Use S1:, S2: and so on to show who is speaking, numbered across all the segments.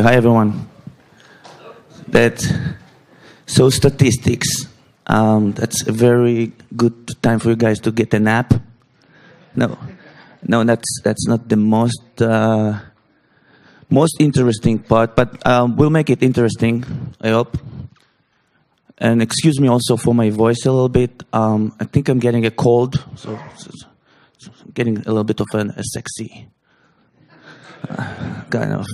S1: Hi, everyone. So statistics. That's a very good time for you guys to get a nap. No, that's not the most interesting part, but we'll make it interesting, I hope. And excuse me also for my voice a little bit. I think I'm getting a cold, so I'm getting a little bit of a sexy kind of.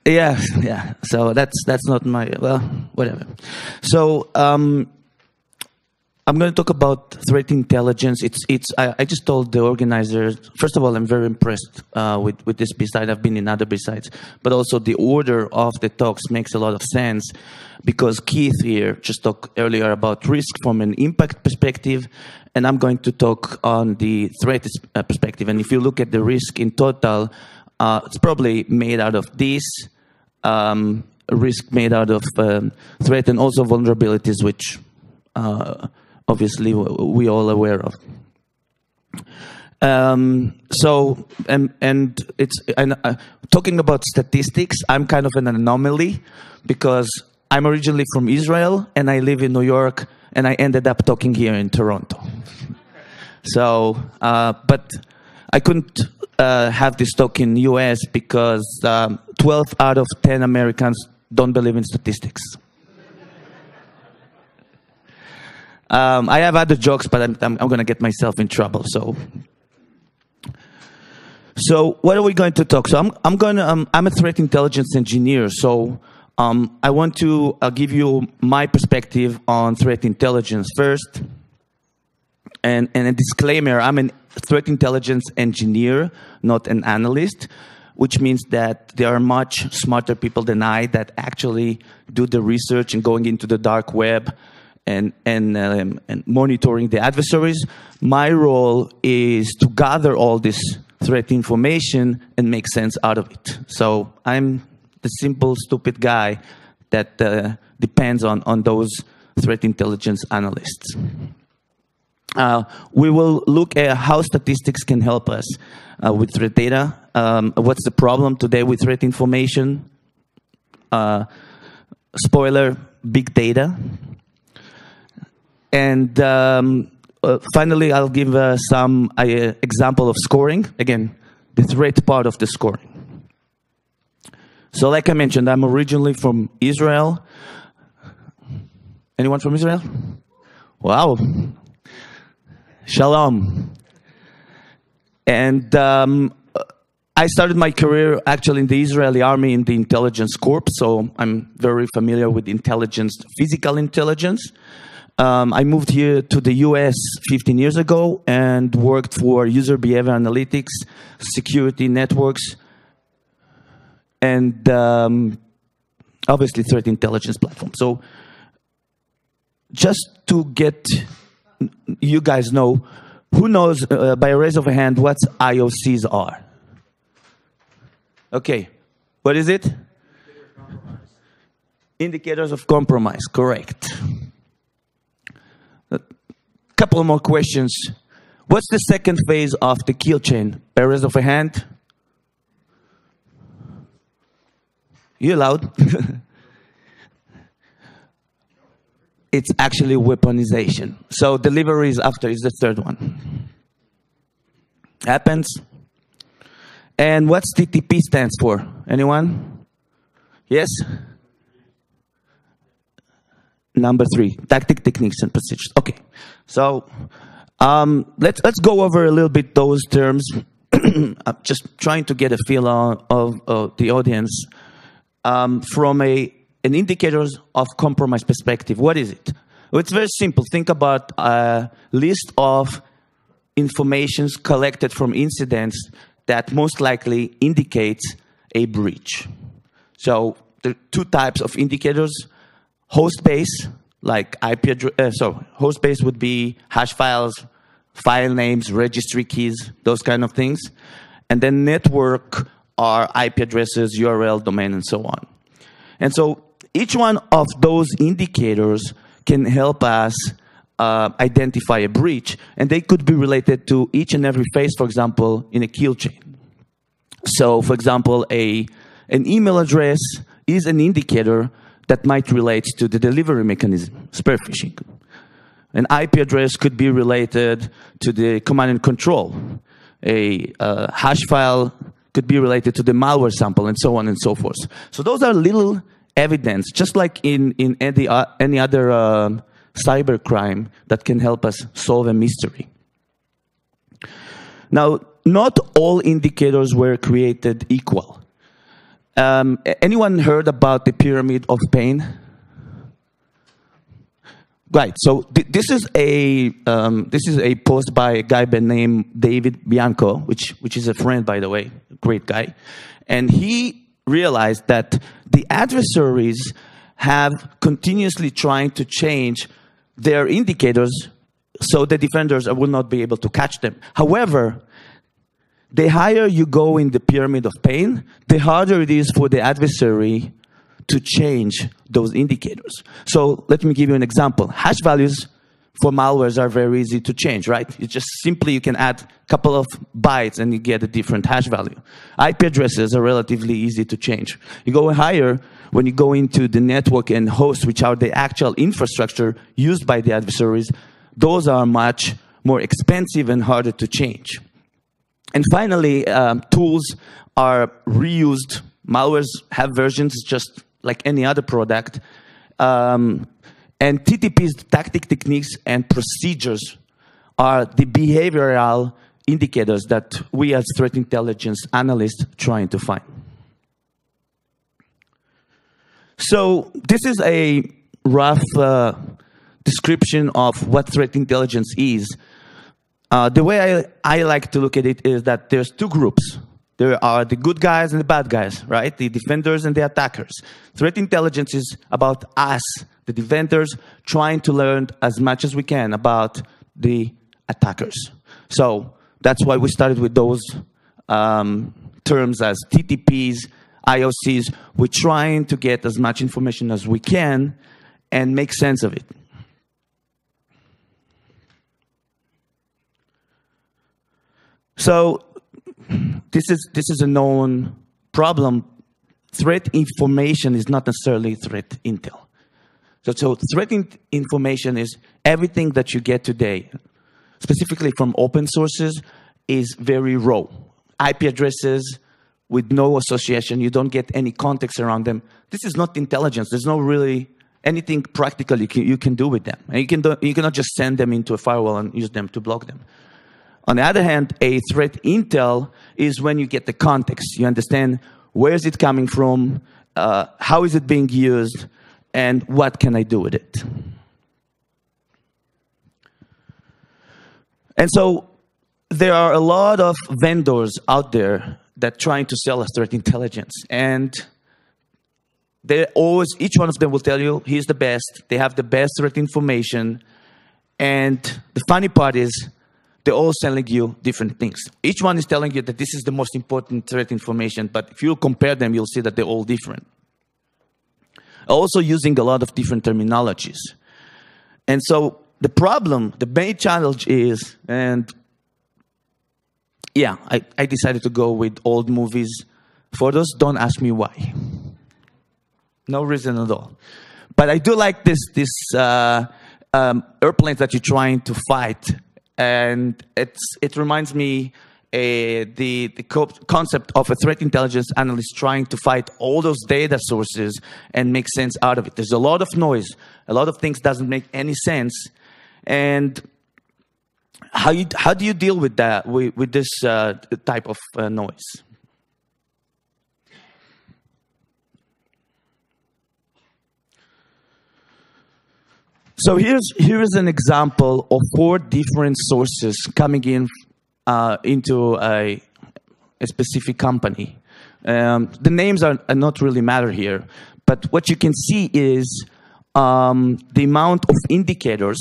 S1: Yeah. So that's not my whatever. So I'm going to talk about threat intelligence. I just told the organizers. First of all, I'm very impressed with this B-side. I've been in other B-sides, but also the order of the talks makes a lot of sense because Keith here just talked earlier about risk from an impact perspective, and I'm going to talk on the threat perspective. And if you look at the risk in total, it's probably made out of this. Risk made out of threat and also vulnerabilities, which obviously we all aware of. Talking about statistics, I'm kind of an anomaly because I'm originally from Israel and I live in New York, and I ended up talking here in Toronto. So, but I couldn't have this talk in US because 12 out of 10 Americans don't believe in statistics. I have other jokes, but I'm going to get myself in trouble. So what are we going to talk? So I'm a threat intelligence engineer. So I want to give you my perspective on threat intelligence first. And a disclaimer, I'm a threat intelligence engineer, not an analyst, which means that there are much smarter people than I that actually do the research and going into the dark web and monitoring the adversaries. My role is to gather all this threat information and make sense out of it. So I'm the simple, stupid guy that depends on those threat intelligence analysts. We will look at how statistics can help us with threat data. What's the problem today with threat information? Spoiler, big data. And finally, I'll give some example of scoring. Again, the threat part of the scoring. So like I mentioned, I'm originally from Israel. Anyone from Israel? Wow. Shalom. And I started my career actually in the Israeli army in the intelligence corps. So I'm very familiar with intelligence, physical intelligence. I moved here to the US 15 years ago and worked for user behavior analytics, security networks, and obviously threat intelligence platform. So just to get you guys know, who knows by a raise of a hand what IOCs are? Okay, what is it? Indicators of compromise, correct. Couple more questions. What's the second phase of the kill chain? By raise of a hand? You allowed? It's actually weaponization. So delivery is after, is the third one. Happens. And what's TTP stands for? Anyone? Yes? Number 3, tactic, techniques, and procedures. Okay, so let's go over a little bit those terms. I'm just trying to get a feel of the audience from an indicators of compromise perspective. What is it? Well, it's very simple. Think about a list of informations collected from incidents that most likely indicates a breach. So there are 2 types of indicators. Host base, like IP address, host base would be hash files, file names, registry keys, those kind of things. And then network are IP addresses, URL, domain, and so on. And so each one of those indicators can help us identify a breach, and they could be related to each and every phase, for example, in a kill chain. So, for example, an email address is an indicator that might relate to the delivery mechanism, spear phishing. An IP address could be related to the command and control. A hash file could be related to the malware sample, and so on and so forth. So those are little evidence, just like in any other cyber crime that can help us solve a mystery. Now, not all indicators were created equal. Anyone heard about the pyramid of pain? Right. So this is a post by a guy by name David Bianco, which is a friend, by the way, a great guy, and he realized that the adversaries have continuously trying to change their indicators so the defenders will not be able to catch them. However, the higher you go in the pyramid of pain, the harder it is for the adversary to change those indicators. So let me give you an example. Hash values for malwares are very easy to change, right? It's just simply you can add a couple of bytes and you get a different hash value. IP addresses are relatively easy to change. You go higher when you go into the network and hosts, which are the actual infrastructure used by the adversaries. Those are much more expensive and harder to change. And finally, tools are reused. Malwares have versions just like any other product. And TTP's tactic, techniques, and procedures are the behavioral indicators that we as threat intelligence analysts trying to find. So this is a rough description of what threat intelligence is. The way I like to look at it is that there's two groups. There are the good guys and the bad guys, right? The defenders and the attackers. Threat intelligence is about us, the defenders, trying to learn as much as we can about the attackers. So that's why we started with those terms as TTPs, IOCs. We're trying to get as much information as we can and make sense of it. So this is a known problem. Threat information is not necessarily threat intel. So threat information is everything that you get today, specifically from open sources, is very raw. IP addresses with no association, you don't get any context around them. This is not intelligence. There's no really anything practical you can do with them. And you cannot just send them into a firewall and use them to block them. On the other hand, a threat intel is when you get the context. You understand where is it coming from, how is it being used, and what can I do with it. And so there are a lot of vendors out there that are trying to sell us threat intelligence. And each one of them will tell you he's the best. They have the best threat information. And the funny part is, they're all selling you different things. Each one is telling you that this is the most important threat information, but if you compare them, you'll see that they're all different. Also using a lot of different terminologies. And so the problem, the main challenge is, and yeah, I decided to go with old movies photos. Don't ask me why. No reason at all. But I do like this airplanes that you're trying to fight. And it reminds me the concept of a threat intelligence analyst trying to fight all those data sources and make sense out of it. There's a lot of noise. A lot of things doesn't make any sense. And how do you deal with that, with this type of noise? So here's an example of 4 different sources coming in into a specific company. The names are not really matter here, but what you can see is the amount of indicators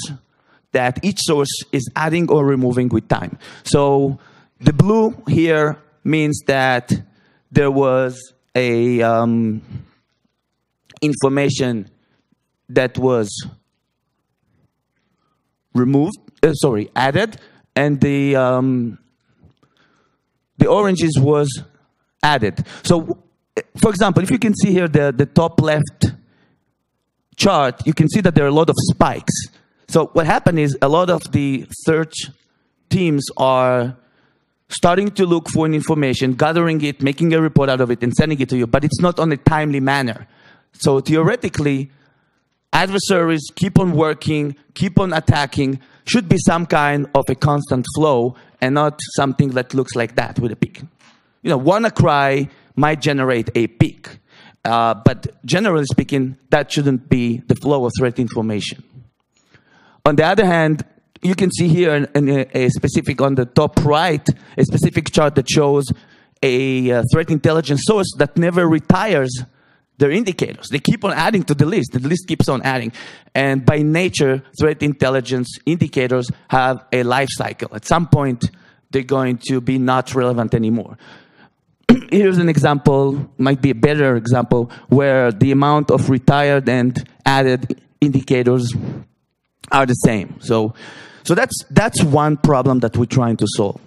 S1: that each source is adding or removing with time. So the blue here means that there was a information that was added, and the oranges was added. So, for example, if you can see here the top left chart, you can see that there are a lot of spikes. So what happened is a lot of the search teams are starting to look for information, gathering it, making a report out of it, and sending it to you, but it's not on a timely manner. So theoretically, adversaries keep on working, keep on attacking, should be some kind of a constant flow and not something that looks like that with a peak. You know, WannaCry might generate a peak, but generally speaking, that shouldn't be the flow of threat information. On the other hand, you can see here in a specific, on the top right, a specific chart that shows a threat intelligence source that never retires their indicators. They keep on adding to the list. The list keeps on adding. And by nature, threat intelligence indicators have a life cycle. At some point, they're going to be not relevant anymore. Here's an example, might be a better example, where the amount of retired and added indicators are the same. So that's one problem that we're trying to solve.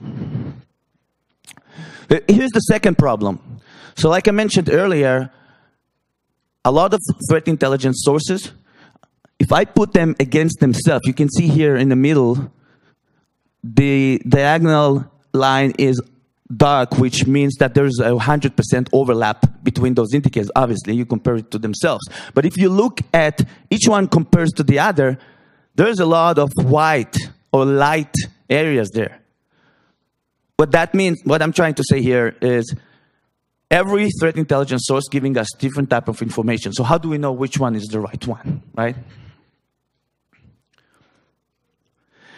S1: Here's the second problem. So like I mentioned earlier, a lot of threat intelligence sources, if I put them against themselves, you can see here in the middle, the diagonal line is dark, which means that there's a 100% overlap between those indicators. Obviously, you compare it to themselves. But if you look at each one compares to the other, there's a lot of white or light areas there. What that means, what I'm trying to say here is every threat intelligence source giving us different type of information. So how do we know which one is the right one, right?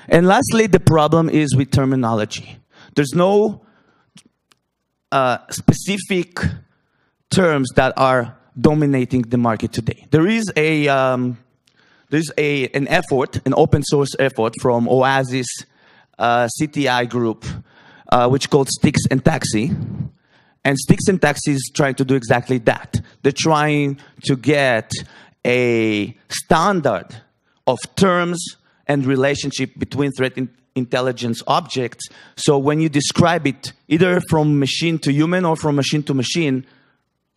S1: And lastly, the problem is with terminology. There's no specific terms that are dominating the market today. There is an effort, an open source effort from Oasis CTI group, which called Sticks and Taxi. And Sticks and Taxi is trying to do exactly that. They're trying to get a standard of terms and relationship between threat intelligence objects. So when you describe it, either from machine to human or from machine to machine,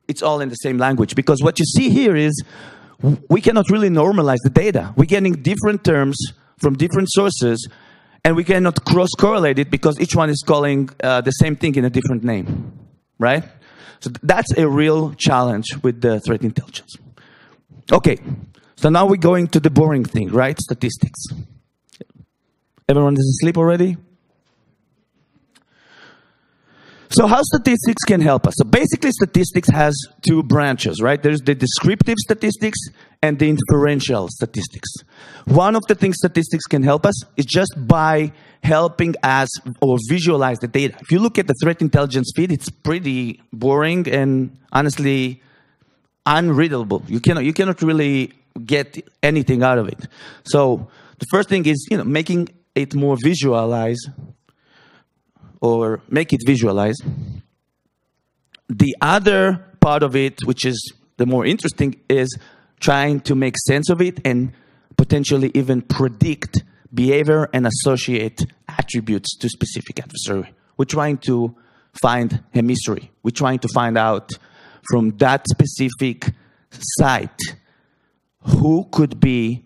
S1: it's all in the same language. Because what you see here is we cannot really normalize the data. We're getting different terms from different sources, and we cannot cross-correlate it because each one is calling the same thing in a different name, right? So that's a real challenge with the threat intelligence. Okay, so now we're going to the boring thing, right? Statistics. Everyone is asleep already? So how statistics can help us? So basically statistics has two branches, right? There's the descriptive statistics and the inferential statistics. One of the things statistics can help us is just by helping us or visualize the data. If you look at the threat intelligence feed, it's pretty boring and honestly unreadable. You cannot really get anything out of it. So the first thing is, making it more visualized, or make it visualize. The other part of it, which is the more interesting, is trying to make sense of it and potentially even predict behavior and associate attributes to specific adversary. We're trying to find a mystery. We're trying to find out from that specific site who could be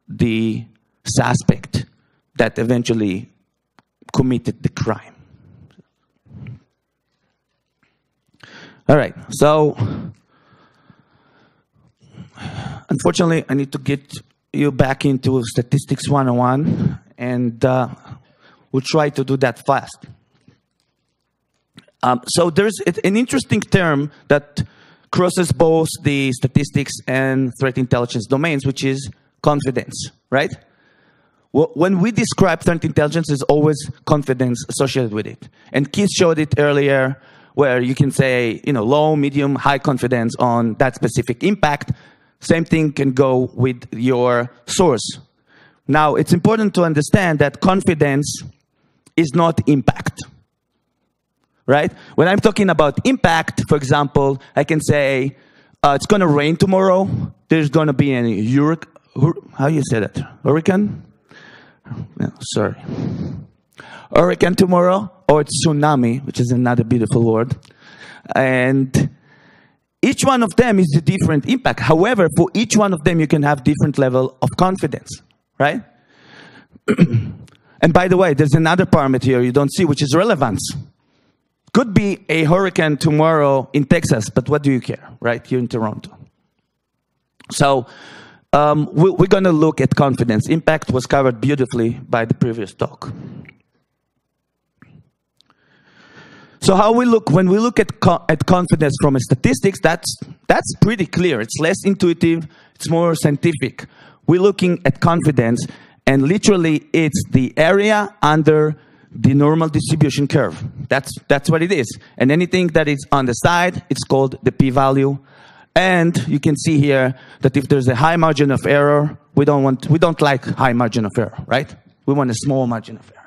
S1: the suspect that eventually committed the crime. All right, so unfortunately, I need to get you back into Statistics 101, and we'll try to do that fast. So there's an interesting term that crosses both the statistics and threat intelligence domains, which is confidence, right? When we describe threat intelligence, there's always confidence associated with it. And Keith showed it earlier, where you can say, low, medium, high confidence on that specific impact. Same thing can go with your source. Now, it's important to understand that confidence is not impact, right? When I'm talking about impact, for example, I can say, it's going to rain tomorrow. There's going to be any how do you say that? Hurricane? No, sorry. Hurricane tomorrow, or it's tsunami, which is another beautiful word. And each one of them is a different impact. However, for each one of them, you can have different level of confidence, right? And by the way, there's another parameter here you don't see, which is relevance. Could be a hurricane tomorrow in Texas, but what do you care, right? Here in Toronto. So we're going to look at confidence. Impact was covered beautifully by the previous talk. So how we look, when we look at confidence from a statistics, that's pretty clear. It's less intuitive. It's more scientific. We're looking at confidence, and literally it's the area under the normal distribution curve. That's what it is. And anything that is on the side, it's called the p-value. And you can see here that if there's a high margin of error, we don't like high margin of error, right? We want a small margin of error.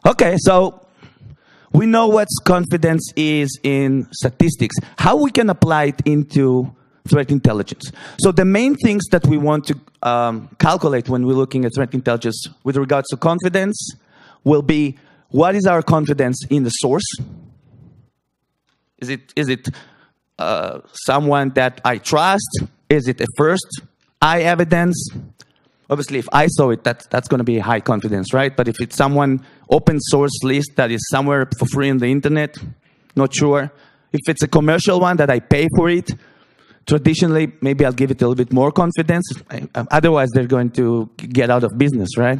S1: Okay, so we know what confidence is in statistics. How we can apply it into threat intelligence. So the main things that we want to calculate when we're looking at threat intelligence with regards to confidence will be, what is our confidence in the source? Is it someone that I trust? Is it a first eye evidence? Obviously, if I saw it, that's going to be high confidence, right? But if it's someone open source list that is somewhere for free on the internet, not sure. If it's a commercial one that I pay for it, traditionally, maybe I'll give it a little bit more confidence. Otherwise, they're going to get out of business, right?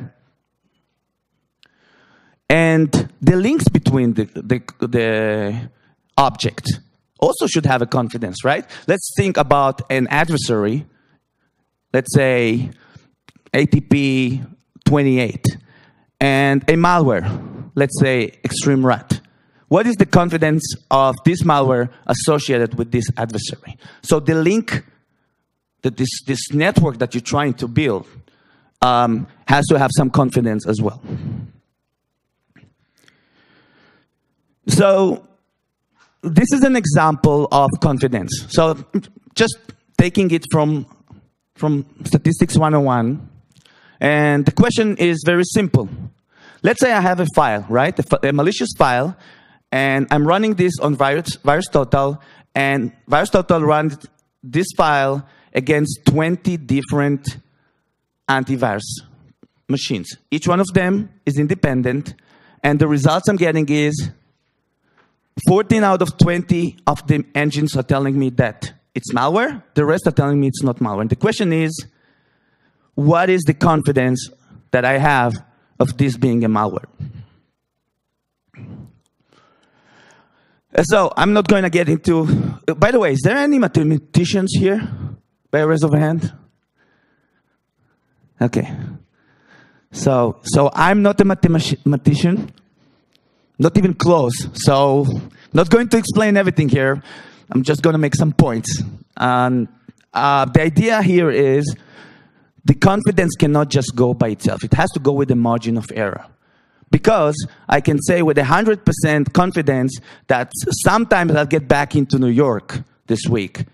S1: And the links between the object also should have a confidence, right? Let's think about an adversary. Let's say ATP28 and a malware, let's say Extreme Rat. What is the confidence of this malware associated with this adversary? So the link, that this network that you're trying to build has to have some confidence as well. So this is an example of confidence. So just taking it from Statistics 101, and the question is very simple. Let's say I have a file, right? A malicious file, and I'm running this on VirusTotal, and VirusTotal runs this file against 20 different antivirus machines. Each one of them is independent, and the results I'm getting is 14 out of 20 of the engines are telling me that it's malware. The rest are telling me it's not malware. And the question is, what is the confidence that I have of this being a malware? So I'm not going to get into... By the way, is there any mathematicians here? By a raise of a hand? Okay. So I'm not a mathematician. Not even close. So not going to explain everything here. I'm just going to make some points. And the idea here is the confidence cannot just go by itself. It has to go with the margin of error. Because I can say with 100% confidence that sometimes I'll get back into New York this week.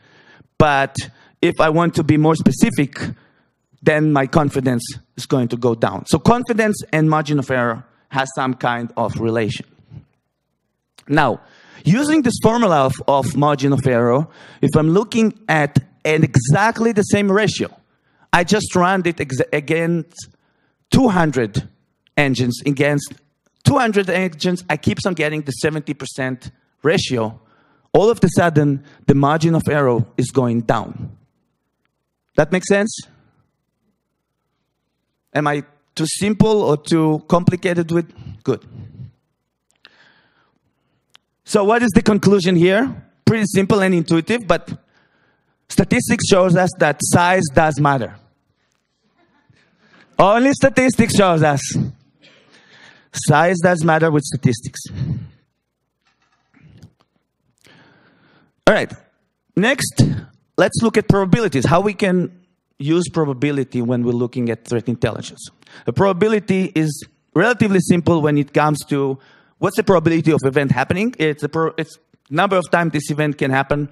S1: But if I want to be more specific, then my confidence is going to go down. So confidence and margin of error has some kind of relation. Now, using this formula of margin of error, if I'm looking at exactly the same ratio, I just ran it against 200 engines. Against 200 engines, I keep on getting the 70% ratio. All of a sudden, the margin of error is going down. That makes sense? Am I too simple or too complicated with? Good. So what is the conclusion here? Pretty simple and intuitive, but statistics shows us that size does matter. Only statistics shows us. Size does matter with statistics. All right. Next, let's look at probabilities. How we can use probability when we're looking at threat intelligence. A probability is relatively simple when it comes to what's the probability of event happening. It's number of times this event can happen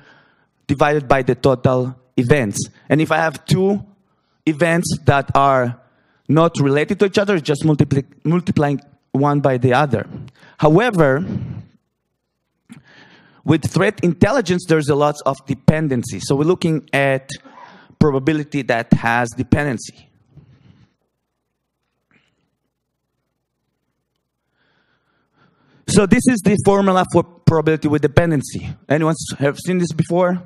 S1: divided by the total events. And if I have two events that are not related to each other, just multiplying one by the other. However, with threat intelligence, there's a lot of dependency. So we're looking at probability that has dependency. So this is the formula for probability with dependency. Anyone have seen this before?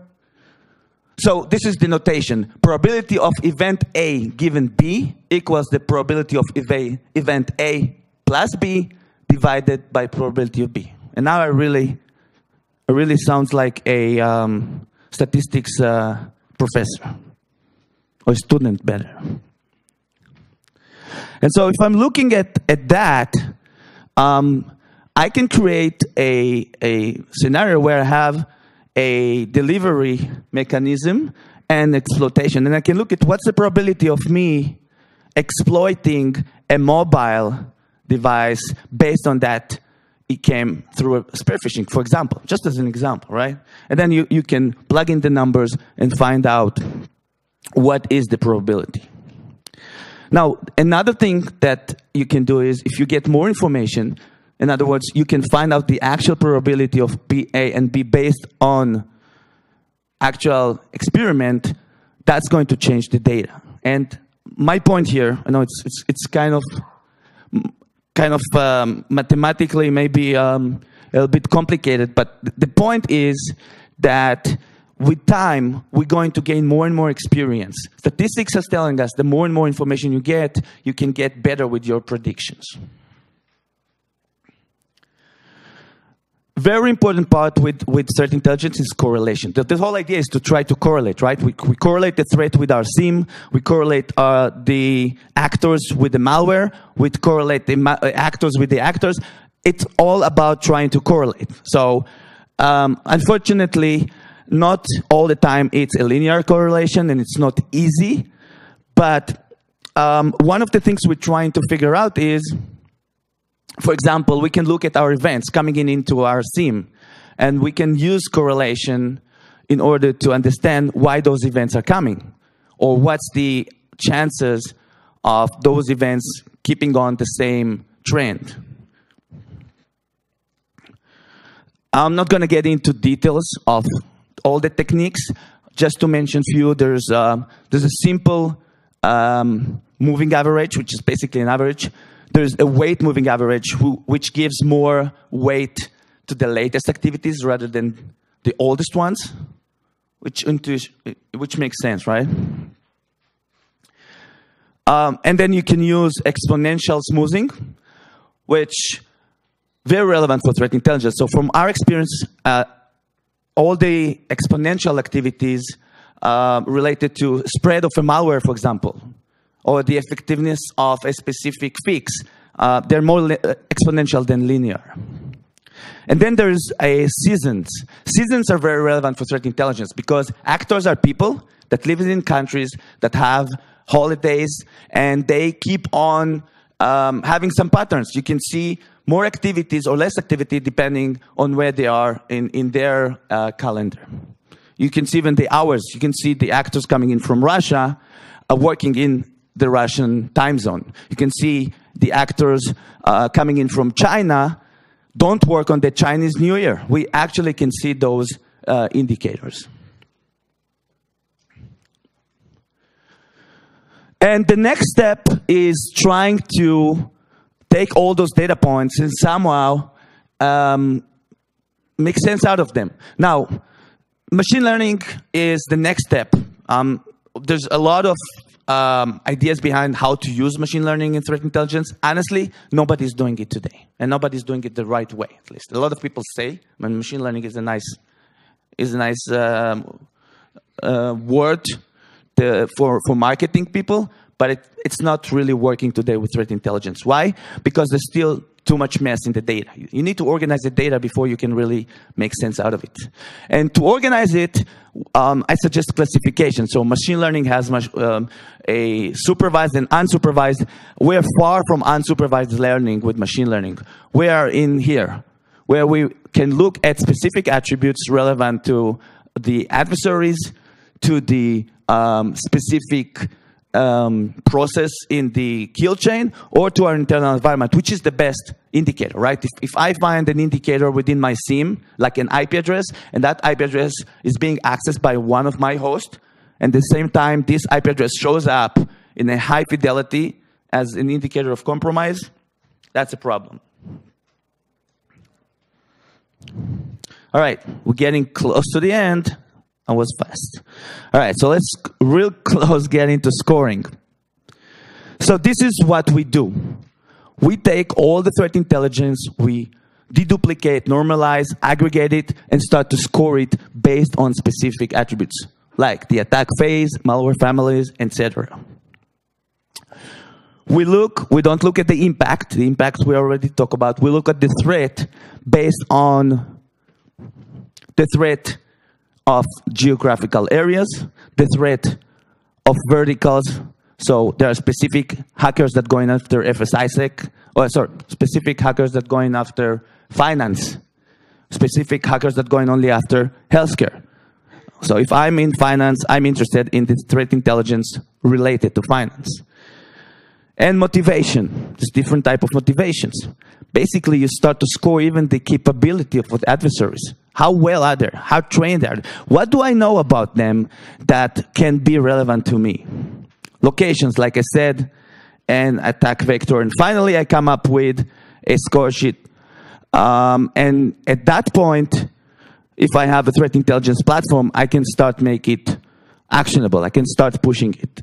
S1: So this is the notation. Probability of event A given B equals the probability of event A plus B divided by probability of B. And now it really sounds like a statistics professor, or student better. And so if I'm looking at that, I can create a scenario where I have a delivery mechanism and exploitation. And I can look at what's the probability of me exploiting a mobile device based on that it came through a spear phishing, for example, just as an example, right? And then you can plug in the numbers and find out what is the probability. Now, another thing that you can do is if you get more information, in other words, you can find out the actual probability of A and B based on actual experiment. That's going to change the data. And my point here, I know it's kind of mathematically maybe a little bit complicated, but the point is that with time, we're going to gain more and more experience. Statistics is telling us the more and more information you get, you can get better with your predictions. Very important part with threat intelligence is correlation. The whole idea is to try to correlate, right? We correlate the threat with our SIEM. We correlate the actors with the malware. We correlate the actors with the actors. It's all about trying to correlate. So, unfortunately, not all the time it's a linear correlation, and it's not easy. But one of the things we're trying to figure out is, for example, we can look at our events coming into our SIEM, and we can use correlation in order to understand why those events are coming, or what's the chances of those events keeping on the same trend. I'm not going to get into details of all the techniques. Just to mention a few, there's a simple moving average, which is basically an average. There's a weight moving average, which gives more weight to the latest activities rather than the oldest ones, which makes sense, right? And then you can use exponential smoothing, which very relevant for threat intelligence. So from our experience, all the exponential activities related to spread of a malware, for example, or the effectiveness of a specific fix, they're more exponential than linear. And then there's seasons. Seasons are very relevant for threat intelligence because actors are people that live in countries that have holidays, and they keep on having some patterns. You can see more activities or less activity depending on where they are in their calendar. You can see even the hours. You can see the actors coming in from Russia working in the Russian time zone. You can see the actors coming in from China don't work on the Chinese New Year. We actually can see those indicators. And the next step is trying to take all those data points and somehow make sense out of them. Now, machine learning is the next step. There's a lot of ideas behind how to use machine learning in threat intelligence. Honestly, nobody's doing it today, and nobody's doing it the right way. At least a lot of people say, machine learning is a nice word for marketing people, but it's not really working today with threat intelligence. Why? Because there's still too much mess in the data. You need to organize the data before you can really make sense out of it. And to organize it, I suggest classification. So machine learning has a supervised and unsupervised. We're far from unsupervised learning with machine learning. We are in here, where we can look at specific attributes relevant to the adversaries, to the specific process in the kill chain or to our internal environment, which is the best indicator, right? If I find an indicator within my SIEM, like an IP address, and that IP address is being accessed by one of my hosts, and at the same time this IP address shows up in a high fidelity as an indicator of compromise, that's a problem. All right, we're getting close to the end. I was fast. All right, so let's real close get into scoring. So this is what we do. We take all the threat intelligence, we deduplicate, normalize, aggregate it, and start to score it based on specific attributes, like the attack phase, malware families, etc. We don't look at the impact. The impact we already talked about. We look at the threat based on the threat of geographical areas, the threat of verticals. So there are specific hackers that going after FSISEC, specific hackers that going after finance, specific hackers that going only after healthcare. So if I'm in finance, I'm interested in the threat intelligence related to finance. And motivation, there's different type of motivations. Basically, you start to score even the capability of the adversaries. How well are they? How trained are they? What do I know about them that can be relevant to me? Locations, like I said, and attack vector. And finally, I come up with a score sheet. And at that point, if I have a threat intelligence platform, I can start make it actionable. I can start pushing it.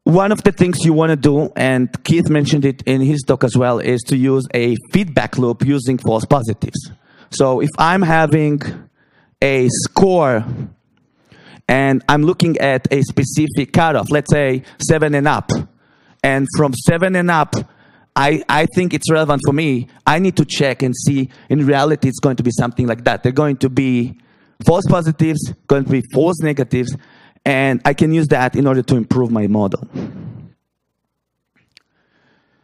S1: One of the things you want to do, and Keith mentioned it in his talk as well, is to use a feedback loop using false positives. So if I'm having a score and I'm looking at a specific cutoff, let's say 7 and up, and from 7 and up, I think it's relevant for me, I need to check and see in reality it's going to be something like that. They're going to be false positives, going to be false negatives, and I can use that in order to improve my model.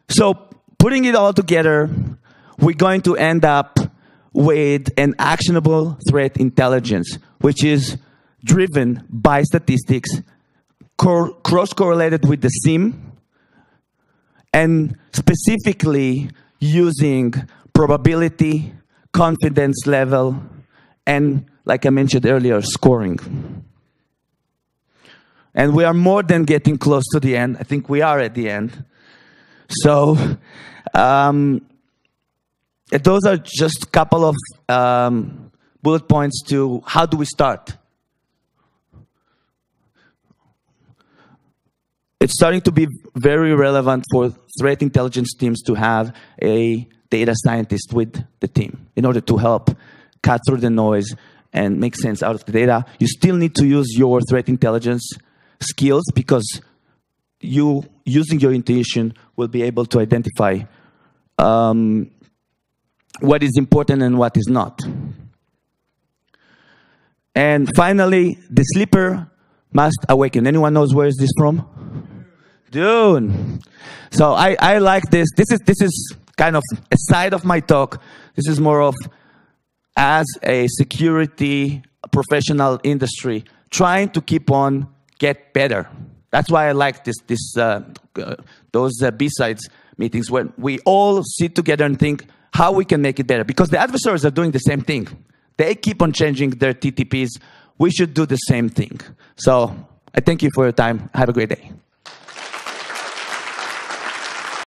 S1: So putting it all together, we're going to end up with an actionable threat intelligence, which is driven by statistics, cross-correlated with the SIEM, and specifically using probability, confidence level, and, like I mentioned earlier, scoring. And we are more than getting close to the end. I think we are at the end. So those are just a couple of bullet points to how do we start. It's starting to be very relevant for threat intelligence teams to have a data scientist with the team in order to help cut through the noise and make sense out of the data. You still need to use your threat intelligence skills because you, using your intuition, will be able to identify what is important and what is not. And finally, the sleeper must awaken. Anyone knows where is this from? Dune. So I like this. This is kind of a side of my talk. This is more of as a security professional industry trying to keep on get better. That's why I like those BSides meetings when we all sit together and think how we can make it better. Because the adversaries are doing the same thing. They keep on changing their TTPs. We should do the same thing. So I thank you for your time. Have a great day.